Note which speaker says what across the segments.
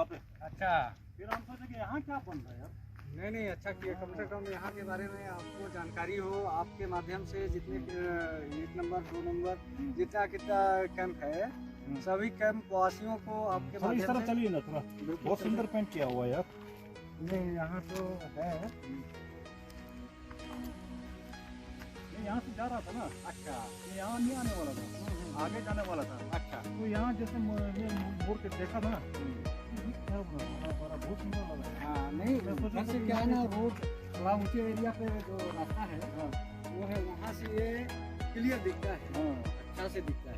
Speaker 1: वहाँ पे।
Speaker 2: अच्छा,
Speaker 1: फिर हम सोचे कि यहाँ क्या बन रहा है यार।
Speaker 2: नहीं अच्छा किया, कम से कम यहाँ के बारे में आपको जानकारी हो। आपके माध्यम से जितने 1 नंबर 2 नंबर जितना कितना कैंप है, सभी कैंप वासियों को आपके
Speaker 1: इस
Speaker 2: माध्यम
Speaker 1: तरफ
Speaker 2: से।
Speaker 1: चलिए ना थोड़ा, बहुत सुंदर पेंट किया हुआ है यार।
Speaker 2: नहीं यहाँ तो है।
Speaker 1: यहाँ से जा रहा था ना।
Speaker 2: अच्छा,
Speaker 1: ये यहाँ नहीं आने वाला था, आगे जाने वाला था।
Speaker 2: अच्छा,
Speaker 1: तो यहाँ जैसे मोड़ के देखा ना, क्या बड़ा बहुत सुंदर लगा।
Speaker 2: हाँ नहीं इधर से क्या है ना, रोड थोड़ा ऊंचे एरिया पे जो रास्ता है वो है, वहाँ से ये क्लियर दिखता है, अच्छा से दिखता है।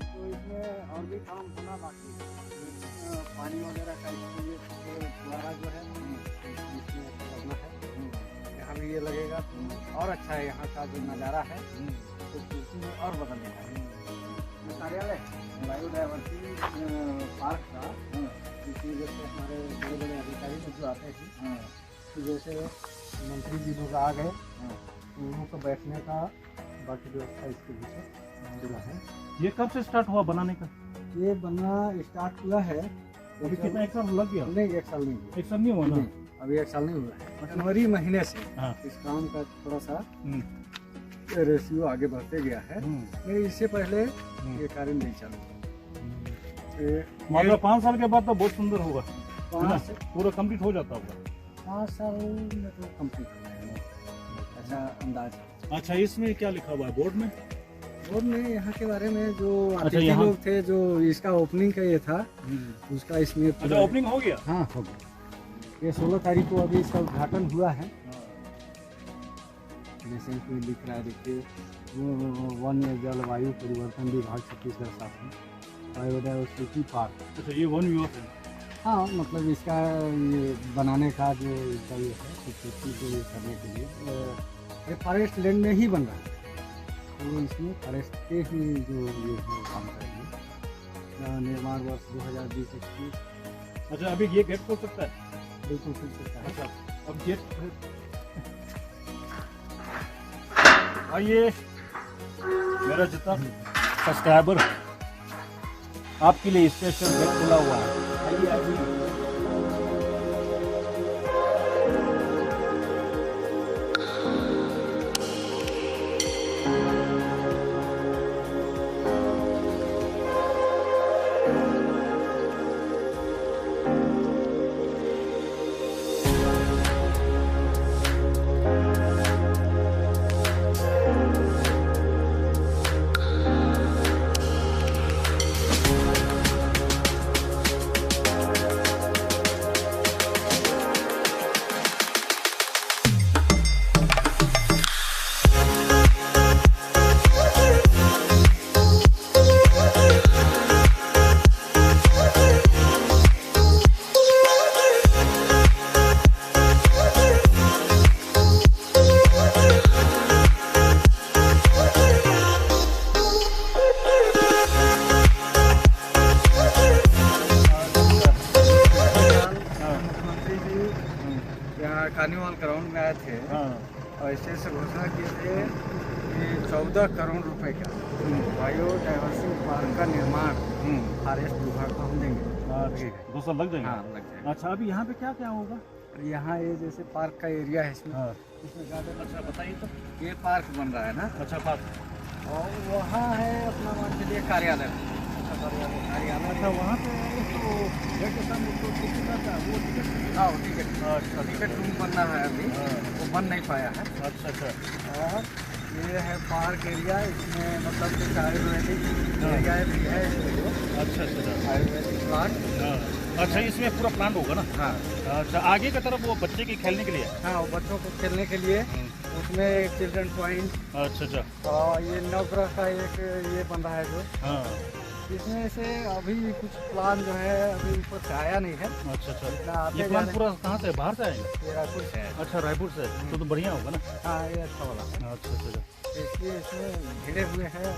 Speaker 2: तो इसमें और भी काम होना बाकी है, पानी वगैरह का इसके लिए द्वारा जो है इसमें लगना है। यहाँ भी ये लगेगा तो और अच्छा है। यहाँ का जो नज़ारा है तो इसमें और बदलने का है। कार्यालय बायोडायवर्सिटी पार्क का, इसमें जैसे हमारे बड़े बड़े अधिकारी लोग जो आते हैं, तो जैसे मंत्री जी लोग आ गए तो उन लोग को बैठने का बाकी व्यवस्था इसके भीतर मिला है।
Speaker 1: ये कब से स्टार्ट हुआ बनाने का?
Speaker 2: ये बनना स्टार्ट हुआ है
Speaker 1: अभी कितना, 1 साल लग गया?
Speaker 2: नहीं 1 साल नहीं हुआ।
Speaker 1: 1 साल नहीं हुआ ना?
Speaker 2: अभी 1 साल नहीं हुआ है। जनवरी महीने से इस काम का थोड़ा सा रेशियो आगे बढ़ते गया है। नहीं इससे पहले ये कार्य नहीं चालू हुआ।
Speaker 1: मतलब 5 साल के बाद तो बहुत सुंदर होगा,
Speaker 2: 5 से
Speaker 1: पूरा कंप्लीट हो जाता होगा।
Speaker 2: 5 साल में तो कंप्लीट हो जाएगा, ऐसा अंदाज है।
Speaker 1: अच्छा, इसमें क्या लिखा हुआ है बोर्ड में?
Speaker 2: बोर्ड में यहाँ के बारे में जो
Speaker 1: अच्छा,
Speaker 2: अतिथि लोग थे, जो इसका ओपनिंग का ये था, उसका इसमें
Speaker 1: अच्छा ओपनिंग हो गया।
Speaker 2: हाँ हो गया। ये 16 तारीख को अभी इसका उद्घाटन हुआ है। जैसे कोई लिख रहा है, देखिए वन जलवायु परिवर्तन विभाग छत्तीसगढ़ शासन बायोडायवर्सिटी पार्क।
Speaker 1: अच्छा, ये वन विभाग है।
Speaker 2: हाँ मतलब इसका ये बनाने का जो इसका ये है खूबसूरती को ये करने के लिए ये फॉरेस्ट लैंड में ही बन रहा है। तो इसमें फॉरेस्ट के ही जो ये है काम करेंगे। निर्माण वर्ष 2020-21।
Speaker 1: अच्छा, अभी ये गेट खोल सकता है?
Speaker 2: बिल्कुल खुल सकता है।
Speaker 1: अच्छा, अब गेट आइए, मेरा जितना सब्सक्राइबर आपके लिए स्पेशल गेट खुला हुआ है। आइए आइए।
Speaker 2: कार्निवल ग्राउंड में आए थे और ऐसे से घोषणा किए थे कि 14 करोड़ रुपए का बायोडायवर्सिटी पार्क का निर्माण फॉरेस्ट विभाग को हम देंगे।
Speaker 1: 2 साल लग जाएंगे?
Speaker 2: हाँ लग जाएगा।
Speaker 1: अच्छा, अभी यहाँ पे क्या क्या होगा?
Speaker 2: यहाँ ये जैसे पार्क का एरिया है इसमें, इसमें ज़्यादा।
Speaker 1: अच्छा बताइए तो।
Speaker 2: ये पार्क बन रहा है ना।
Speaker 1: अच्छा, पार्क।
Speaker 2: और वहाँ है अपना मान के लिए कार्यालय। कार्यालय था वहाँ पे तो हाँ टिकट रूम बनना है अभी, वो बन नहीं पाया है।
Speaker 1: अच्छा।
Speaker 2: और ये है पार्क एरिया, इसमें मतलब कुछ आयुर्वेदिक एरिया भी है इसमें।
Speaker 1: अच्छा।
Speaker 2: आयुर्वेदिक प्लांट।
Speaker 1: अच्छा, इसमें पूरा प्लांट होगा ना?
Speaker 2: हाँ।
Speaker 1: अच्छा, आगे की तरफ वो बच्चे के खेलने के लिए?
Speaker 2: हाँ, बच्चों को खेलने के लिए उसमें एक चिल्ड्रन पॉइंट।
Speaker 1: अच्छा।
Speaker 2: और ये नवग्रह का एक ये बन रहा है जो।
Speaker 1: हाँ।
Speaker 2: इसमें से अभी कुछ प्लान जो है अभी ऊपर से आया नहीं है।
Speaker 1: अच्छा। ये प्लान पूरा कहाँ से, बाहर से आएगा?
Speaker 2: ये रायपुर से है।
Speaker 1: अच्छा, रायपुर से। तो बढ़िया होगा ना?
Speaker 2: हाँ ये अच्छा वाला है।
Speaker 1: अच्छा।
Speaker 2: इसलिए इसमें घिरे हुए हैं,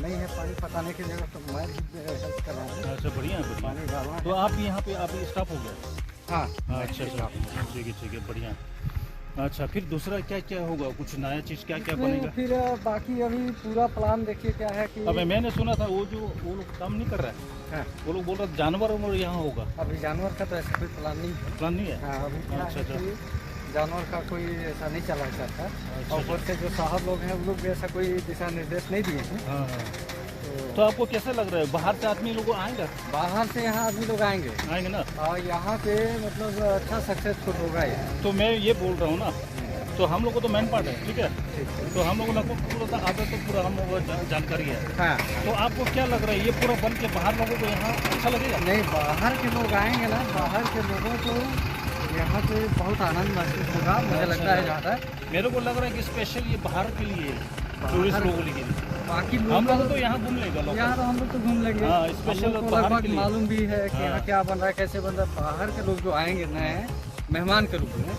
Speaker 2: नहीं है पानी पटाने की जगह, तो मैं हेल्प कर रहा हूँ।
Speaker 1: अच्छा, बढ़िया है।
Speaker 2: पानी डालना
Speaker 1: तो आप यहाँ पे अभी स्टॉप हो गया?
Speaker 2: हाँ।
Speaker 1: अच्छा। ठीक है, बढ़िया। अच्छा, फिर दूसरा क्या क्या होगा, कुछ नया चीज़ क्या क्या
Speaker 2: इसमें
Speaker 1: बनेगा?
Speaker 2: फिर बाकी अभी पूरा प्लान देखिए क्या है कि
Speaker 1: अब मैंने सुना था वो लोग काम नहीं कर रहा है,
Speaker 2: हाँ,
Speaker 1: वो लोग बोल रहे जानवर उमर यहाँ होगा,
Speaker 2: अभी जानवर का तो ऐसा कोई प्लान नहीं है।
Speaker 1: प्लान नहीं है।
Speaker 2: हाँ, अभी क्या
Speaker 1: अच्छा,
Speaker 2: है
Speaker 1: अच्छा।
Speaker 2: कि जानवर का कोई ऐसा नहीं चला चाहता।
Speaker 1: अच्छा,
Speaker 2: और ऊपर से जो साहब लोग हैं वो लोग भी ऐसा कोई दिशा निर्देश नहीं दिए हैं।
Speaker 1: हाँ हाँ।
Speaker 2: तो
Speaker 1: तो आपको कैसा लग रहा है, बाहर से आदमी लोग आएंगे
Speaker 2: बाहर से यहाँ आदमी लोग आएंगे
Speaker 1: आएंगे ना?
Speaker 2: और यहाँ पे मतलब अच्छा सक्सेसफुल होगा ये।
Speaker 1: तो मैं ये बोल रहा हूँ ना, तो हम लोग को तो मेन पार्ट है, ठीक है,
Speaker 2: ठीक है।
Speaker 1: तो हम लोग को लगभग पूरा आधा तो पूरा हम लोग को जानकारी है।
Speaker 2: हाँ,
Speaker 1: तो आपको क्या लग रहा है, ये पूरा बन के बाहर लोगों को यहाँ अच्छा लगेगा?
Speaker 2: नहीं बाहर के लोग आएंगे ना, बाहर के लोगों को यहाँ पे बहुत आनंद महसूस होगा मुझे लगता है। ज़्यादा
Speaker 1: मेरे को लग रहा है कि स्पेशल ये बाहर के लिए, टूरिस्ट लोगों के लिए।
Speaker 2: बाकी
Speaker 1: हम
Speaker 2: लोग
Speaker 1: लोग तो यहाँ घूम लेगा लोग।
Speaker 2: यहाँ तो हम लोग तो घूम लेंगे।
Speaker 1: हाँ,
Speaker 2: हम
Speaker 1: स्पेशल
Speaker 2: लोग को
Speaker 1: बाहर
Speaker 2: लगभग
Speaker 1: के लिए।
Speaker 2: मालूम भी है कि
Speaker 1: हाँ।
Speaker 2: यहाँ क्या बन रहा है, कैसे बन रहा है। बाहर के लोग जो आएंगे नए मेहमान के रूप में,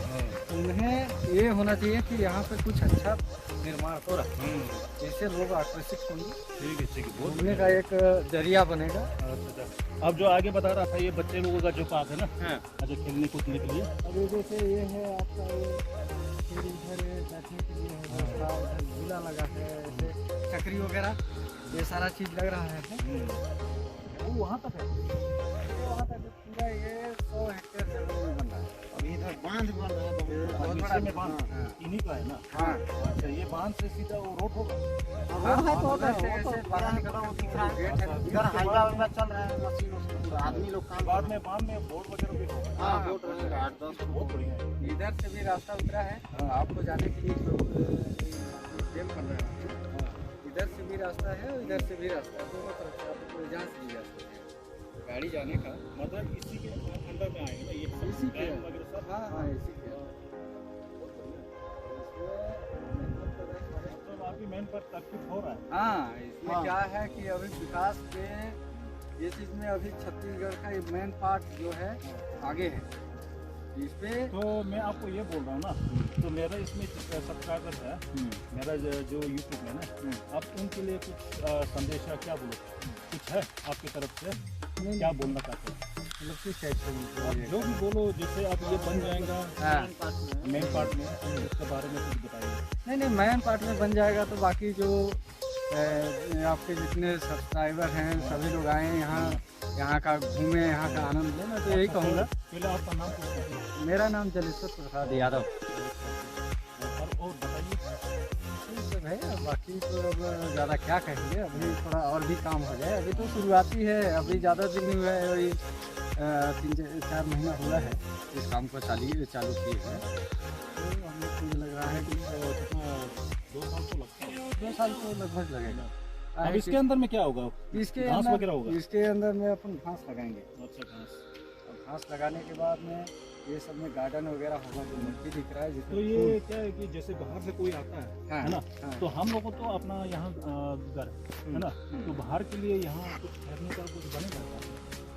Speaker 2: उन्हें ये होना चाहिए कि यहाँ पे कुछ अच्छा निर्माण हो रहा है, जिससे लोग आकर्षित होंगे।
Speaker 1: ठीक है, ठीक है, बहुत
Speaker 2: घूमने का एक जरिया बनेगा।
Speaker 1: अच्छा। अब जो आगे बता रहा था, ये बच्चे लोगों का जो पार्क है ना,
Speaker 2: हाँ,
Speaker 1: अच्छा, खेलने कूदने के लिए।
Speaker 2: अभी जैसे ये है आपका ये, फिर इधर बैठने के लिए है व्यवस्था, उधर झूला लगा है, ऐसे चक्री वगैरह ये सारा चीज़ लग रहा है।
Speaker 1: वो वहाँ तक है।
Speaker 2: तो वहाँ तक पूरा ये 100 हेक्टेयर जमीन में बन रहा है।
Speaker 3: अभी इधर बांध बन रहा है
Speaker 2: बहुत
Speaker 1: नीचे
Speaker 2: बड़ा
Speaker 1: में बांध
Speaker 2: हाँ।
Speaker 1: इन्हीं का है ना?
Speaker 2: हाँ,
Speaker 1: अच्छा, ये बांध से सीधा वो रोड होगा?
Speaker 2: हाँ, है तो ऐसे ऐसे बाहर निकल रहा
Speaker 3: दिख रहा है।
Speaker 2: गेट है।
Speaker 3: इधर हाईवा वाईवा चल रहा है, मशीन उशीन पूरा आदमी लोग काम
Speaker 1: बाद में बांध में बोर्ड वगैरह भी होगा।
Speaker 3: हाँ बोट रहेगा 8-10
Speaker 1: बहुत बढ़िया है।
Speaker 2: इधर से भी रास्ता उतरा है।
Speaker 1: हाँ।
Speaker 2: आपको जाने के लिए जो डेम बन रहा है, इधर से भी रास्ता है और इधर से भी रास्ता है। दोनों तरफ से आपको जहाँ से भी जा सकते हैं गाड़ी जाने का।
Speaker 1: मतलब इसी के अंडर में आएगा ना ये सब?
Speaker 2: इसी के
Speaker 1: डैम वगैरह सब?
Speaker 2: हाँ हाँ इसी के
Speaker 1: मतलब अभी मेन पर तकलीफ हो रहा है।
Speaker 2: हाँ, इसमें
Speaker 3: हाँ।
Speaker 2: क्या है कि अभी विकास के ये चीज़ में अभी छत्तीसगढ़ का ये मेन पार्ट जो है आगे है इस पे।
Speaker 1: तो मैं आपको ये बोल रहा हूँ ना, तो मेरा इसमें सब्सक्राइबर्स है, मेरा जो यूट्यूब है ना, आप उनके लिए कुछ संदेश है, क्या बोलो, कुछ है आपकी तरफ से, क्या बोलना चाहते हैं?
Speaker 2: मतलब किस टाइप से
Speaker 1: आप
Speaker 2: मतलब
Speaker 1: जो भी बोलो, जैसे अब ये बन जाएगा
Speaker 2: हाँ।
Speaker 1: मेन पार्ट में, तो उसके बारे में कुछ बताइए।
Speaker 2: नहीं मेन पार्ट में बन जाएगा तो बाकी जो आपके जितने सब्सक्राइबर हैं सभी लोग आए यहाँ का घूमें, यहाँ का आनंद लें। मैं तो यही कहूँगा।
Speaker 1: पहले आपका नाम क्या है?
Speaker 2: मेरा नाम जलेश्वर प्रसाद यादव
Speaker 1: और बताइए।
Speaker 2: यही सब है। अब बाकी तो अब ज़्यादा क्या कहेंगे, अभी थोड़ा और भी काम हो जाए। अभी तो शुरुआती है, अभी ज़्यादा दिन नहीं हुआ है, वही 3-4 महीना हुआ है इस काम को चालू किए हैं। तो हमें मुझे लग रहा है कि
Speaker 1: 2 साल तो लगता है।
Speaker 2: 2 साल तो लगभग लगेगा।
Speaker 1: अब इसके अंदर में क्या होगा?
Speaker 2: इसके
Speaker 1: घास
Speaker 2: अंदर
Speaker 1: वगैरह होगा?
Speaker 2: इसके अंदर में अपन घास लगाएंगे।
Speaker 1: अच्छा, घास।
Speaker 2: और घास लगाने के बाद में ये सब में गार्डन वगैरह होगा जो मिट्टी दिख रहा है
Speaker 1: तो
Speaker 2: जिसमें
Speaker 1: ये क्या है कि जैसे बाहर से कोई आता
Speaker 2: हाँ,
Speaker 1: है ना,
Speaker 2: हाँ।
Speaker 1: तो हम लोगों को तो अपना यहाँ घर है ना, तो बाहर के लिए यहाँ कुछ ठहरने का कुछ बनेगा?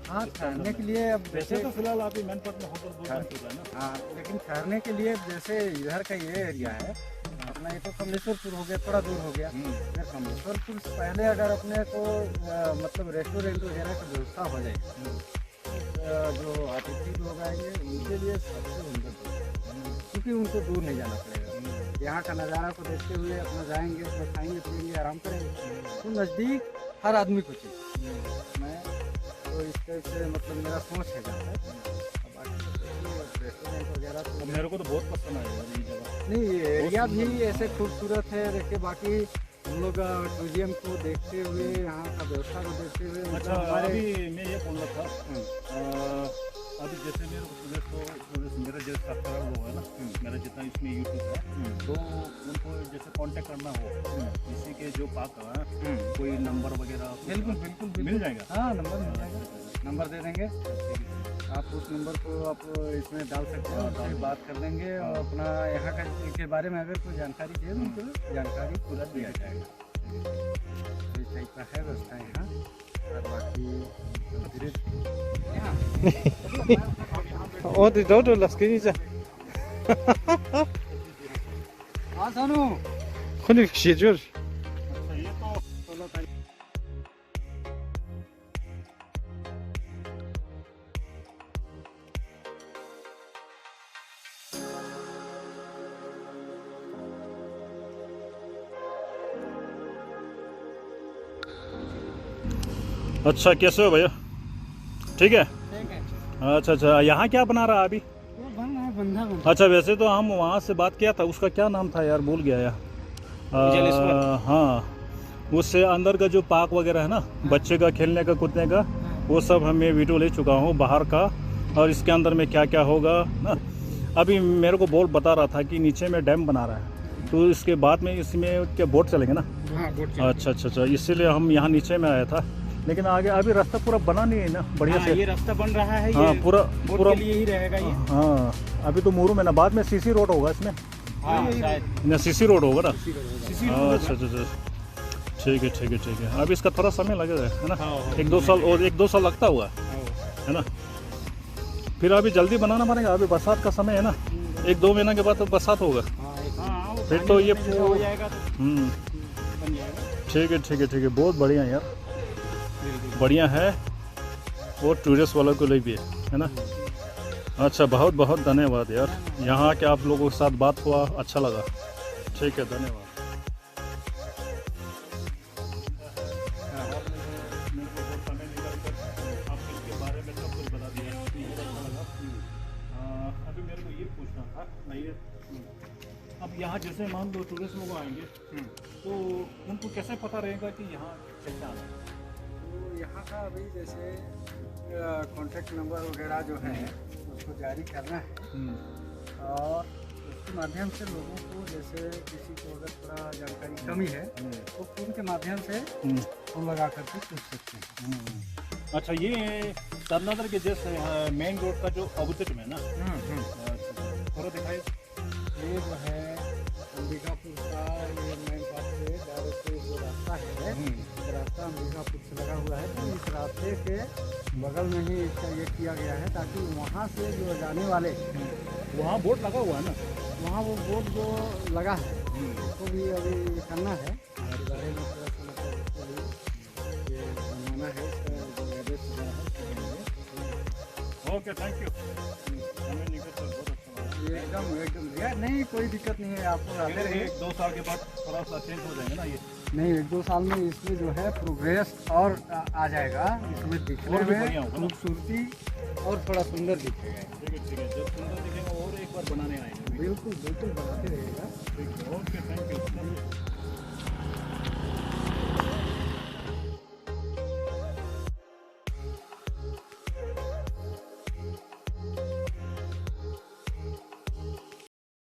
Speaker 2: हाँ, ठहरने के लिए अब
Speaker 1: वैसे
Speaker 2: जैसे
Speaker 1: तो फिलहाल आप मेन पार्ट में होटल दो है ना।
Speaker 2: हाँ, लेकिन ठहरने के लिए जैसे इधर का ये एरिया है अपना, ये तो कमलेश्वरपुर हो गया, थोड़ा दूर हो गया। फिर कमलेश्वरपुर से पहले अगर अपने को मतलब रेस्टोरेंट वगैरह की व्यवस्था हो जाए, जो अतिथि लोग आएंगे उनके लिए सबसे उम्दा, क्योंकि उनको दूर नहीं जाना पड़ेगा। यहाँ का नज़ारा को देखते हुए अपना जाएंगे, अपना खाएंगे पिएंगे, आराम करेंगे। तो नज़दीक हर आदमी को चाहिए। मैं तो इस टाइप से मतलब मेरा सोच है जहाँ तक रेस्टोरेंट वगैरह तो
Speaker 1: मेरे को तो बहुत पसंद आया ये जगह।
Speaker 2: नहीं, ये एरिया भी ऐसे खूबसूरत है। देखिए बाकी हम लोग टूरिज्म को देखते हुए, यहाँ का व्यवस्था को देखते हुए
Speaker 1: अच्छा,
Speaker 2: मतलब हमारे
Speaker 1: अभी मैं ये बोल रहा था, अभी जैसे मेरे को मेरा जो सब्सक्राइबर लोग है ना, मेरा जितना इसमें यूट्यूब है, तो उनको जैसे कांटेक्ट करना हो किसी के जो पास है, कोई नंबर वगैरह
Speaker 2: बिल्कुल
Speaker 1: मिल जाएगा।
Speaker 2: हाँ, नंबर मिल जाएगा, नंबर दे देंगे। आप उस नंबर को आप इसमें डाल सकते हैं, उससे बात कर लेंगे और अपना यहाँ का के बारे में अगर कोई जानकारी चाहिए तो उनको जानकारी पूरा दिया जाएगा। तो इस टाइप का है व्यवस्था यहाँ। और बाकी धीरे
Speaker 4: Oh, die Dodo, las geht nicht.
Speaker 2: हाँ Sonu,
Speaker 4: Gewoon even shit, George.
Speaker 1: अच्छा, कैसे हो भैया? ठीक है।
Speaker 2: ठीक है।
Speaker 1: अच्छा अच्छा, यहाँ क्या बना रहा है अभी?
Speaker 2: वो बन रहा है, बंधा बन
Speaker 1: अच्छा, वैसे तो हम वहाँ से बात किया था, उसका क्या नाम था यार, भूल गया यार। हाँ, उससे अंदर का जो पार्क वगैरह है ना, बच्चे का खेलने का कूदने का, वो सब हमें वीडियो ले चुका हूँ बाहर का, और इसके अंदर में क्या क्या होगा ना। अभी मेरे को बोल बता रहा था कि नीचे में डैम बना रहा है, तो इसके बाद में इसमें क्या बोट चलेंगे ना?
Speaker 2: हाँ, बोट
Speaker 1: अच्छा अच्छा अच्छा, इसीलिए हम यहाँ नीचे में आया था, लेकिन आगे अभी रास्ता पूरा बना नहीं है ना बढ़िया से।
Speaker 2: ये रास्ता बन रहा है।
Speaker 1: हाँ,
Speaker 2: ये
Speaker 1: पूरा
Speaker 2: बोट
Speaker 1: पूरा
Speaker 2: के लिए ही रहेगा ये।
Speaker 1: हाँ, अभी तो मुरू में ना, बाद में सीसी रोड होगा इसमें
Speaker 2: हाँ, शायद
Speaker 1: ना, सीसी रोड होगा ना।
Speaker 2: किसी
Speaker 1: अच्छा अच्छा अच्छा, ठीक है ठीक है ठीक है। अभी इसका थोड़ा समय लगेगा है ना, 1-2 साल, और 1-2 साल लगता हुआ है ना। फिर अभी जल्दी बनाना पड़ेगा, अभी बरसात का समय है ना, 1-2 महीना के बाद तो बरसात होगा, फिर तो ये
Speaker 2: हो जाएगा तो बन जाएगा।
Speaker 1: ठीक है ठीक है ठीक है, बहुत बढ़िया यार, बढ़िया है, और टूरिस्ट वालों को लिए भी है ना। अच्छा, बहुत बहुत धन्यवाद यार, यहाँ के आप लोगों के साथ बात हुआ, अच्छा लगा। ठीक है, धन्यवाद। अभी मेरे को ये पूछना था, मैं ये अब यहाँ जैसे मान लो टूरिस्ट लोग आएंगे, तो उनको कैसे पता रहेगा कि यहाँ कैसे आना है?
Speaker 2: तो यहाँ का अभी जैसे कॉन्टैक्ट नंबर वगैरह जो है उसको जारी करना है, और उसके माध्यम से लोगों को, जैसे किसी को अगर थोड़ा जानकारी कमी है तो फोन के माध्यम से फोन लगा करके पूछ सकते हैं।
Speaker 1: अच्छा, ये तरनादर के जैसे मेन रोड का जो अपोजिट में ना, थोड़ा दिखाइए।
Speaker 2: ये जो है अंबिकापुर का, ये मेन पास से डायरेक्ट जो रास्ता है, रास्ता अंबिकापुर से लगा हुआ है, तो इस रास्ते के बगल में ही इसका ये किया गया है, ताकि वहाँ से जो जाने वाले,
Speaker 1: वहाँ बोर्ड लगा हुआ है ना,
Speaker 2: वहाँ वो बोर्ड जो लगा है उसको भी अभी करना है, और बारे में थोड़ा सा मतलब उसको भी ये बनवाना है, इसका जो एड्रेस है।
Speaker 1: Okay, thank you. हमें निकल कर बहुत अच्छा लगा।
Speaker 2: एकदम यार, नहीं कोई दिक्कत नहीं है, आपको आते रहिए।
Speaker 1: 1-2 साल के बाद थोड़ा सा चेंज हो जाएंगे ना ये।
Speaker 2: नहीं, 1-2 साल में इसमें जो है प्रोग्रेस और आ जाएगा, इसमें दिखने
Speaker 1: और भी
Speaker 2: में
Speaker 1: बढ़िया होगा ना।
Speaker 2: खूबसूरती और थोड़ा सुंदर दिखेगा।
Speaker 1: ठीक है, जब सुंदर दिखेगा और एक बार बनाने आएंगे।
Speaker 2: बिल्कुल बिल्कुल बनाते रहेगा।
Speaker 1: ठीक है, ओके, थैंक यू।